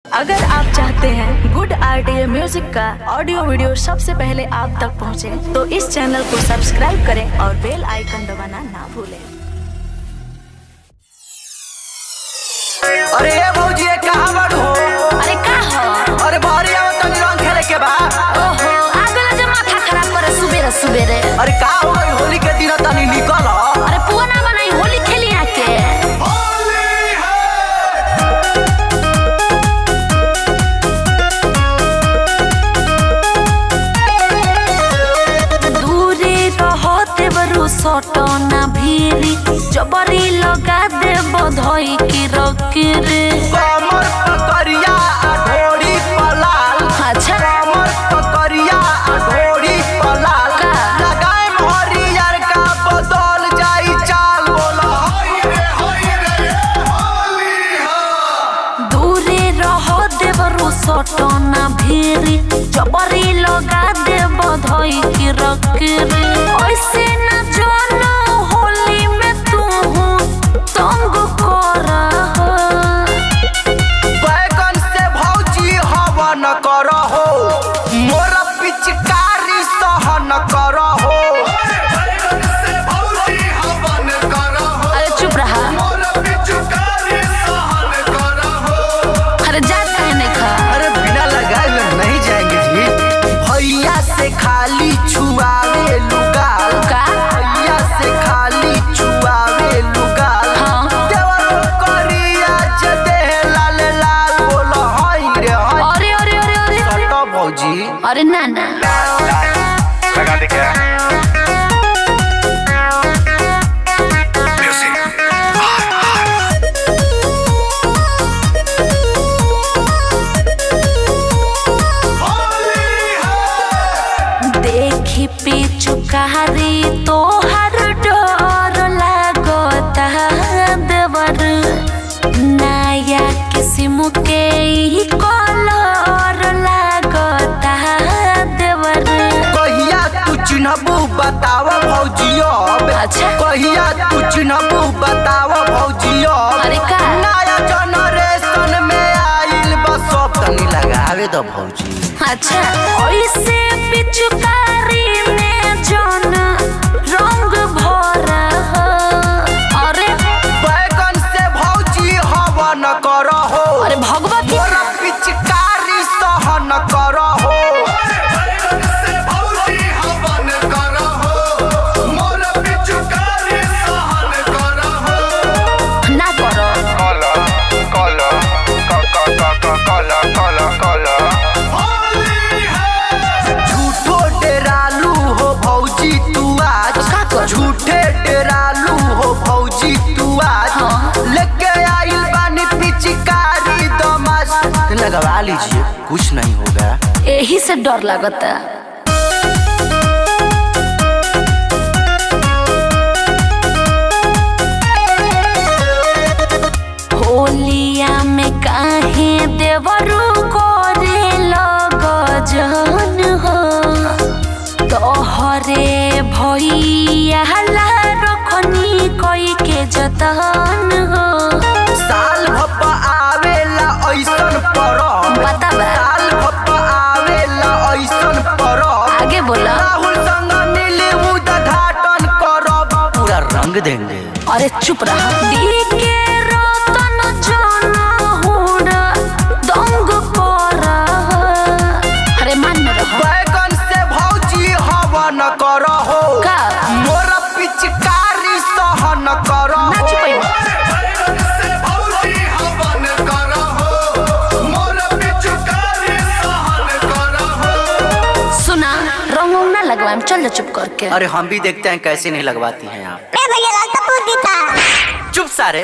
अगर आप चाहते हैं गुड आरटीए म्यूजिक का ऑडियो वीडियो सबसे पहले आप तक पहुंचे, तो इस चैनल को सब्सक्राइब करें और बेल आइकन दबाना ना भूलें। अरे ये भौजी कहाँ बड़ हो? अरे का हो? अरे बाहरी आओ तनी रंग खेले के बा। ओहो, आगला जे माथा खराब करे सुबेरे सुबेरे। अरे का हो गई होली के दिन तनी निकल। अरे पुआ ना बनाई, होली खेली आके। सोटो ना भीरी जबरी लगा दे बधई की रकीरे कमर पकड़िया ढोरी पलाल। अच्छा कमर पकड़िया ढोरी पलाल लगाए हरियर का बदल जाई चाल। बोला दूरे रहो देवरु सोटो ना भीरी जबरी लगा दे बधई की रकीरे ऐसे ना जानो होली में तू तंग करा। बैगन से भौजी हवन करहो, मोर पिचकारी सहन करहो। बैगन से भौजी हवन करहो, अरे चुप रहा। मोर पिचकारी सहन करहो। अरे जा कहे नहीं खा। अरे बिना लगाए में नहीं जाएंगे जी। भैया से खाली छुआवे लुगाल का? भैया से खाली छुआवे लुगाल। हाँ। देवरो करिया जदे लाल लाल। बोलो हाय रे हाय। अरे अरे अरे अरे सटो भौजी। अरे ना ना लगा दे क्या? देखी पिचुकारी तो हर डर लागता देवर नया किस्म के ही कलर लागता देवर। कहिया तू चिन्हबू बताव भौजियो। अच्छा। कहिया तू चिन्हबू बताव भौजियो। अरे का? नया जनरेशन में आइल बस सब तनी लगावे दो भौजी। अच्छा ऐसे पिचुकारी में जन रंग भरा। अरे बैगन से भौजी हवन करहो, अरे भगवती मोर पिचकारी सहन करहो। बैगन से भौजी हवन करहो, मोर पिचकारी सहन करहो। ना करो। झूठो डेरालू हो भौजी तू आज। का कर? झूठे डेरालू हो भौजी तू आज। हाँ। लेके आइल बानी पिचकारी दमाज। लगवा लीजिए कुछ नहीं होगा। यही से डर लगता। होलिया में काहे देवरू करे लग जन हो तोहरे भैया ला रखनी कोई के जतन हो। साल भप आवेला ऐसन परब। बता बा। साल भप आवेला ऐसन परब। आगे बोला। राहुल संग मिली उद्घाटन करब। पूरा रंग देंगे। अरे चुप रहा। डीके रतन जन हुड़ा दंग करा। अरे मान में रहो। बैगन से भौजी हवन करहो, का? मोर पिचकारी सहन करहो। ना चुपैबो। बैगन से भौजी हवन करहो, मोर पिचकारी सहन करहो। सुना रंग ना लगवाएं, चल जा चुप करके। अरे हम भी देखते हैं कैसे नहीं लगवाती हैं आप। भैया लाल कपूर दिखा। चुप सारे।